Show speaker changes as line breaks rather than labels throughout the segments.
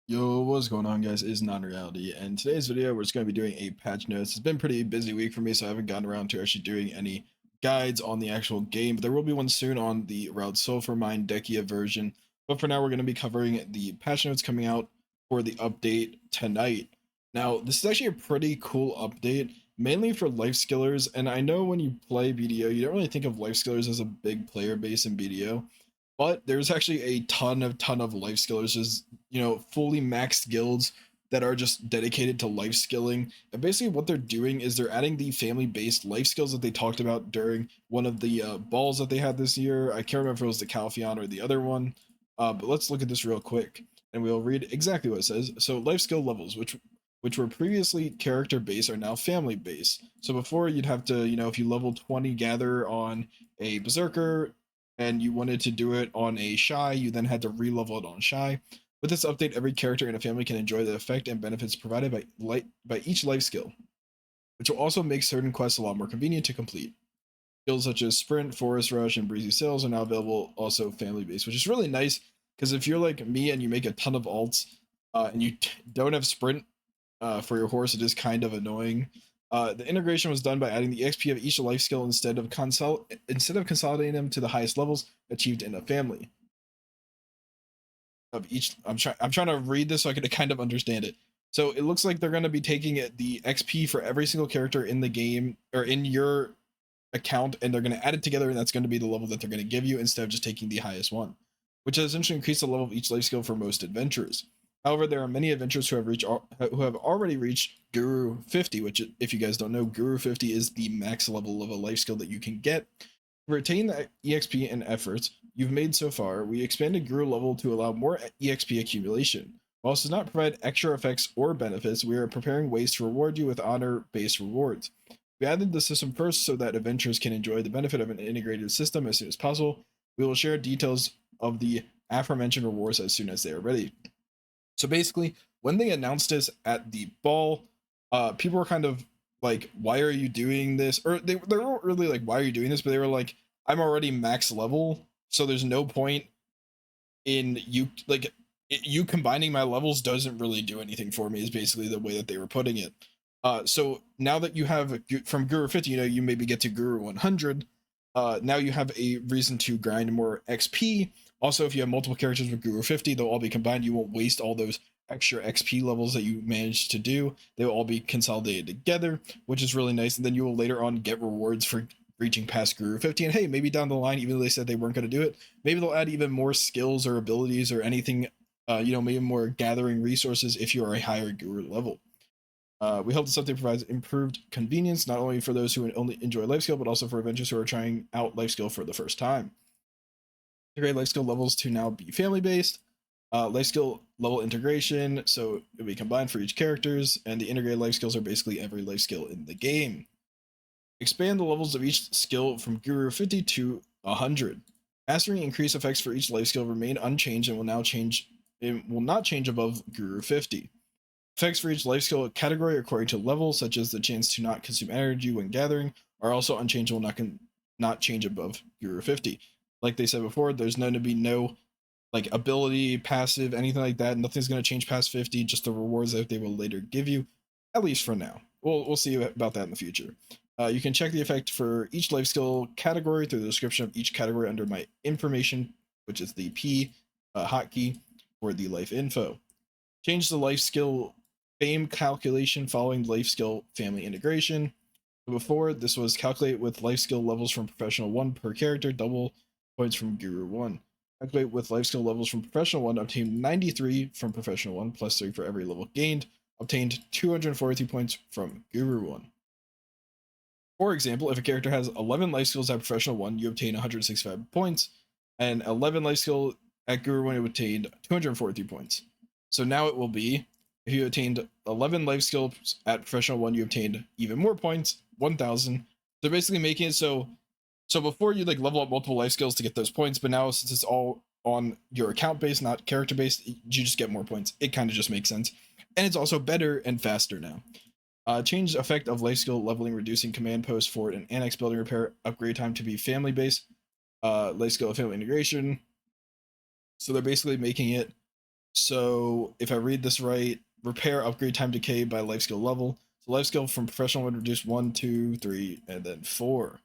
Yo, what's going on, guys? It is Non-Reality, and today's video we're just going to be doing a patch notes. It's been a pretty busy week for me, so I haven't gotten around to actually doing any guides on the actual game, but there will be one soon on the Route Sulfur Mine Dekia version. But for now, we're going to be covering the patch notes coming out for the update tonight. Now, this is actually a pretty cool update, mainly for life skillers, and I know when you play BDO, you don't really think of life skillers as a big player base in BDO, but there's actually a ton of life skillers, just fully maxed guilds that are just dedicated to life skilling. And basically what they're doing is they're adding the family based life skills that they talked about during one of the balls that they had this year. I can't remember if it was the Calpheon or the other one, but let's look at this real quick and we'll read exactly what it says. So life skill levels, which were previously character based, are now family based. So before you'd have to, if you level 20 gather on a berserker and you wanted to do it on a shy, you then had to re-level it on shy. With this update, every character in a family can enjoy the effect and benefits provided by each life skill, which will also make certain quests a lot more convenient to complete. Skills such as Sprint, Forest Rush, and Breezy Sails are now available also family based, which is really nice because if you're like me and you make a ton of alts and you don't have Sprint for your horse, it is kind of annoying. The integration was done by adding the XP of each life skill instead of consolidating them to the highest levels achieved in a family of each. I'm trying to read this so I can kind of understand it. So it looks like they're going to be taking the XP for every single character in the game or in your account, and they're going to add it together, and that's going to be the level that they're going to give you instead of just taking the highest one, which has essentially increased the level of each life skill for most adventurers. However, there are many adventurers who have already reached Guru 50, which, if you guys don't know, Guru 50 is the max level of a life skill that you can get. To retain the EXP and efforts you've made so far, we expanded Guru level to allow more EXP accumulation. While this does not provide extra effects or benefits, we are preparing ways to reward you with honor-based rewards. We added the system first so that adventurers can enjoy the benefit of an integrated system as soon as possible. We will share details of the aforementioned rewards as soon as they are ready. So basically, when they announced this at the ball, people were kind of like, "Why are you doing this?" Or they weren't really like, "Why are you doing this?" But they were like, "I'm already max level, so there's no point in you combining my levels doesn't really do anything for me." Is basically the way that they were putting it. So now that you have from Guru 50, you maybe get to Guru 100. Now you have a reason to grind more XP. Also, if you have multiple characters with Guru 50, they'll all be combined. You won't waste all those extra XP levels that you managed to do. They will all be consolidated together, which is really nice. And then you will later on get rewards for reaching past Guru 50. And hey, maybe down the line, even though they said they weren't going to do it, maybe they'll add even more skills or abilities or anything, maybe more gathering resources if you are a higher Guru level. We hope that something provides improved convenience, not only for those who only enjoy life skill, but also for adventurers who are trying out life skill for the first time. Integrate life skill levels to now be family based. Life skill level integration, so it'll be combined for each characters, and the integrated life skills are basically every life skill in the game. Expand the levels of each skill from Guru 50 to 100. Mastering increase effects for each life skill remain unchanged and will now change. It will not change above Guru 50. Effects for each life skill category according to level, such as the chance to not consume energy when gathering, are also unchanged and will not change above Guru 50. Like they said before, there's going to be no like ability, passive, anything like that. Nothing's going to change past 50, just the rewards that they will later give you, at least for now. We'll see about that in the future. You can check the effect for each life skill category through the description of each category under my information, which is the P hotkey for the life info. Change the life skill fame calculation following life skill family integration. Before, this was calculate with life skill levels from professional 1 per character, double points from Guru 1. Calculate with life skill levels from professional 1, obtained 93 from professional 1, plus 3 for every level gained, obtained 242 points from Guru 1. For example, if a character has 11 life skills at professional 1, you obtain 165 points, and 11 life skill at Guru 1, you obtained 243 points. So now it will be, if you attained 11 life skills at professional 1, you obtained even more points, 1,000. They're basically making it so before you like level up multiple life skills to get those points, but now since it's all on your account base, not character based, you just get more points. It kind of just makes sense. And it's also better and faster now. Change effect of life skill leveling, reducing command post for an annex building repair upgrade time to be family based. Life skill family integration. So they're basically making it So if I read this right, repair upgrade time decay by life skill level. So life skill from professional would reduce 1, 2, 3, and then 4.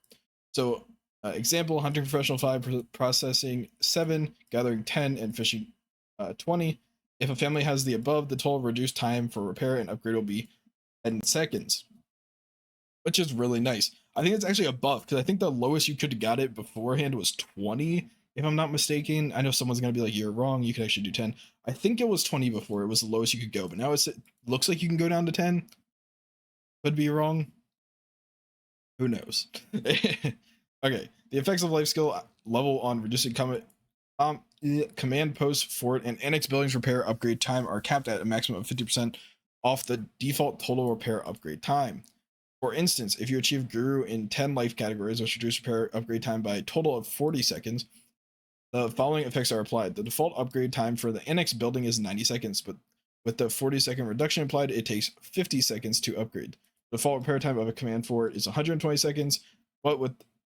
So example, hunting professional 5, processing 7, gathering 10, and fishing 20. If a family has the above, the total reduced time for repair and upgrade will be 10 seconds, which is really nice. I think it's actually a buff because I think the lowest you could have got it beforehand was 20, if I'm not mistaken. I know someone's going to be like, you're wrong. You could actually do 10. I think it was 20 before. It was the lowest you could go, but now it looks like you can go down to 10. Could be wrong. Who knows? Okay. The effects of life skill level on reducing command post, fort, and annex buildings repair upgrade time are capped at a maximum of 50% off the default total repair upgrade time. For instance, if you achieve Guru in 10 life categories, which reduce repair upgrade time by a total of 40 seconds, the following effects are applied. The default upgrade time for the annex building is 90 seconds, but with the 40-second reduction applied, it takes 50 seconds to upgrade. The default repair time of a command fort is 120 seconds, but with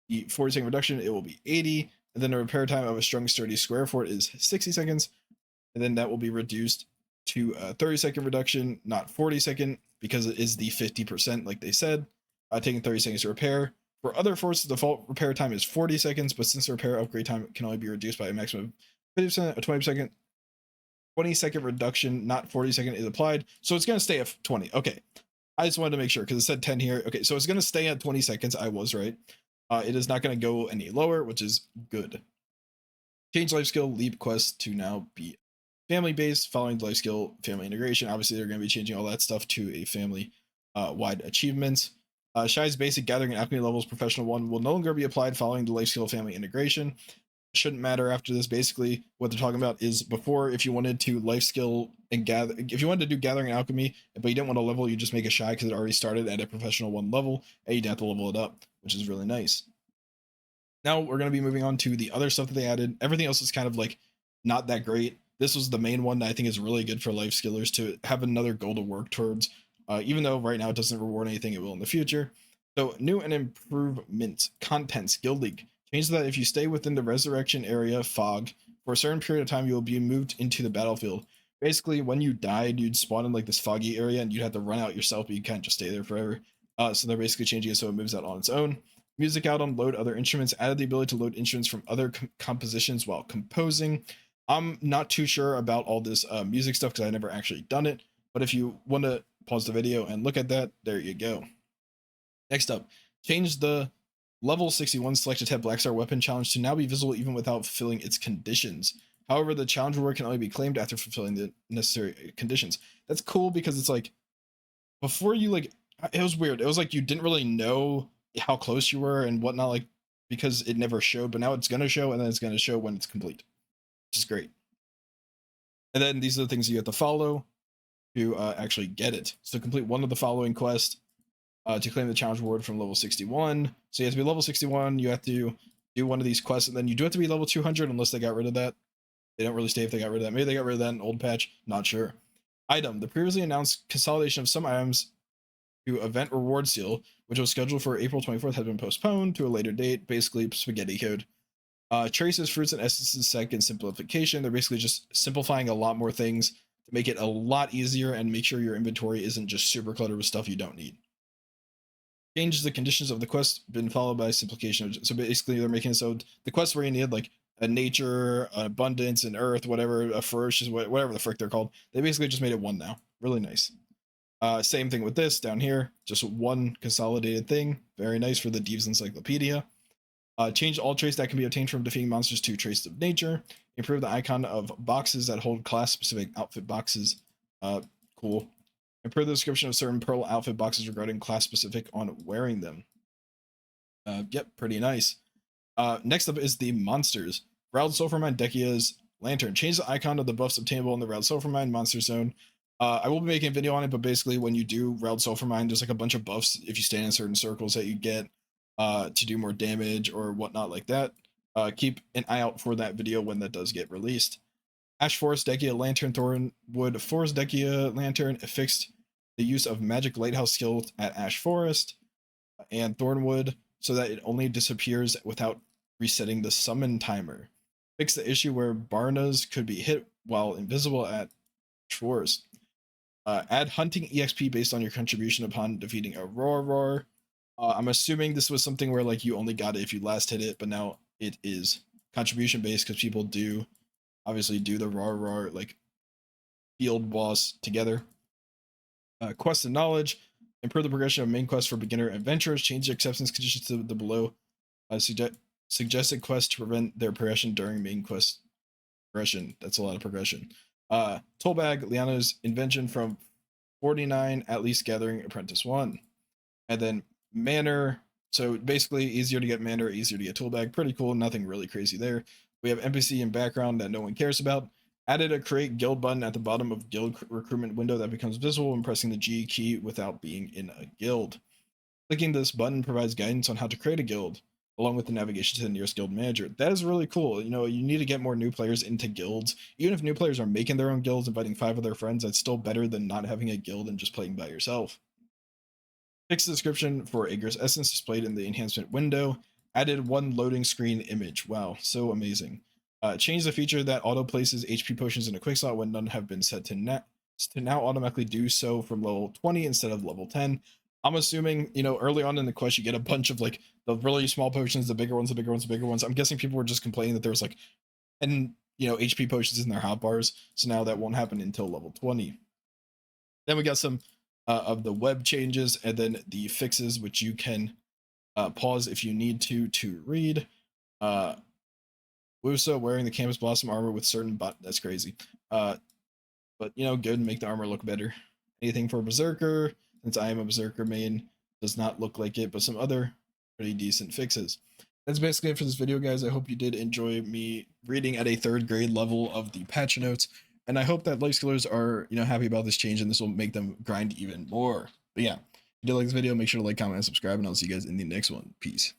the 40-second reduction, it will be 80. And then the repair time of a strong, sturdy square fort is 60 seconds, and then that will be reduced to a 30-second reduction, not 40-second, because it is the 50%, like they said, taking 30 seconds to repair. For other forts, the default repair time is 40 seconds, but since the repair upgrade time can only be reduced by a maximum of 50%, a 20-second reduction, not 40-second, is applied. So it's going to stay at 20. Okay. I just wanted to make sure because it said 10 here. Okay, so it's going to stay at 20 seconds. I was right. It is not going to go any lower, which is good. Change life skill leap quest to now be family based following life skill family integration. Obviously, they're going to be changing all that stuff to a family wide achievements. Shy's basic gathering and alchemy levels professional 1 will no longer be applied following the life skill family integration. Shouldn't matter after this. Basically, what they're talking about is before, if you wanted to life skill and gather, if you wanted to do gathering and alchemy, but you didn't want to level, you just make a shy because it already started at a professional 1 level, and you didn't have to level it up, which is really nice. Now we're going to be moving on to the other stuff that they added. Everything else is kind of like not that great. This was the main one that I think is really good for life skillers to have another goal to work towards. Even though right now it doesn't reward anything, it will in the future. So new and improvement contents guild league. Change that if you stay within the resurrection area fog for a certain period of time, you will be moved into the battlefield. Basically, when you died, you'd spawn in like this foggy area and you'd have to run out yourself, but you can't just stay there forever. So they're basically changing it so it moves out on its own. Music album, load other instruments, added the ability to load instruments from other compositions while composing. I'm not too sure about all this music stuff because I never actually done it, but if you want to pause the video and look at that, there you go. Next up, change the level 61 selected tab Black Star weapon challenge to now be visible even without fulfilling its conditions. However, the challenge reward can only be claimed after fulfilling the necessary conditions. That's cool because it's like, before you like, it was weird. It was like you didn't really know how close you were and whatnot, like, because it never showed, but now it's going to show, and then it's going to show when it's complete, which is great. And then these are the things you have to follow to actually get it. So complete one of the following quests to claim the challenge reward from level 61. So you have to be level 61. You have to do one of these quests, and then you do have to be level 200 unless they got rid of that. They don't really state if they got rid of that. Maybe they got rid of that in old patch. Not sure. Item. The previously announced consolidation of some items to event reward seal, which was scheduled for April 24th, has been postponed to a later date. Basically, spaghetti code. Traces, fruits, and essences second simplification. They're basically just simplifying a lot more things to make it a lot easier and make sure your inventory isn't just super cluttered with stuff you don't need. Changes the conditions of the quest been followed by simplification. So basically, they're making it so the quests where you need like a nature, an abundance, an earth, whatever, a ferocious, whatever the frick they're called. They basically just made it one now. Really nice. Same thing with this down here, just one consolidated thing. Very nice for the Deeves Encyclopedia. Change all traits that can be obtained from defeating monsters to traits of nature. Improve the icon of boxes that hold class-specific outfit boxes. Cool. Improve the description of certain pearl outfit boxes regarding class-specific on wearing them. Yep, pretty nice. Next up is the monsters. Riled Sulfurmine Decia's Lantern. Change the icon of the buffs obtainable in the Riled Sulfurmine Monster Zone. I will be making a video on it, but basically when you do Riled Sulfurmine, there's like a bunch of buffs if you stand in certain circles that you get to do more damage or whatnot like that. Keep an eye out for that video when that does get released. Ash Forest Decia Lantern Thornwood Forest Decia Lantern affixed the use of magic lighthouse skill at Ash Forest and Thornwood so that it only disappears without resetting the summon timer. Fix the issue where Barnas could be hit while invisible at chores. Add hunting EXP based on your contribution upon defeating a roar. I'm assuming this was something where like you only got it if you last hit it, but now it is contribution based because people do obviously do the roar like field boss together. Quest and knowledge, improve the progression of main quest for beginner adventurers, change the acceptance conditions to the below suggested quest to prevent their progression during main quest progression. That's a lot of progression. Toolbag, Liana's invention from 49, at least gathering apprentice 1. And then manor, so basically easier to get manor, easier to get toolbag. Pretty cool, nothing really crazy there. We have NPC in background that no one cares about. Added a create guild button at the bottom of guild recruitment window that becomes visible when pressing the G key without being in a guild. Clicking this button provides guidance on how to create a guild, along with the navigation to the nearest guild manager. That is really cool. You know, you need to get more new players into guilds. Even if new players are making their own guilds, inviting 5 of their friends, that's still better than not having a guild and just playing by yourself. Fixed description for Aegir's Essence displayed in the enhancement window. Added 1 loading screen image. Wow, so amazing. Change the feature that auto places HP potions in a quick slot when none have been set to now automatically do so from level 20 instead of level 10. I'm assuming, you know, early on in the quest, you get a bunch of like the really small potions, the bigger ones, the bigger ones, the bigger ones. I'm guessing people were just complaining that there was like 10, you know, HP potions in their hotbars. So now that won't happen until level 20. Then we got some of the web changes and then the fixes, which you can pause if you need to read. Wusa wearing the Campus Blossom armor with certain that's crazy. But you know, good, make the armor look better. Anything for Berserker, since I am a Berserker main, does not look like it, but some other pretty decent fixes. That's basically it for this video, guys. I hope you did enjoy me reading at a 3rd grade level of the patch notes, and I hope that life skillers are, you know, happy about this change, and this will make them grind even more. But yeah, if you did like this video, make sure to like, comment, and subscribe, and I'll see you guys in the next one. Peace.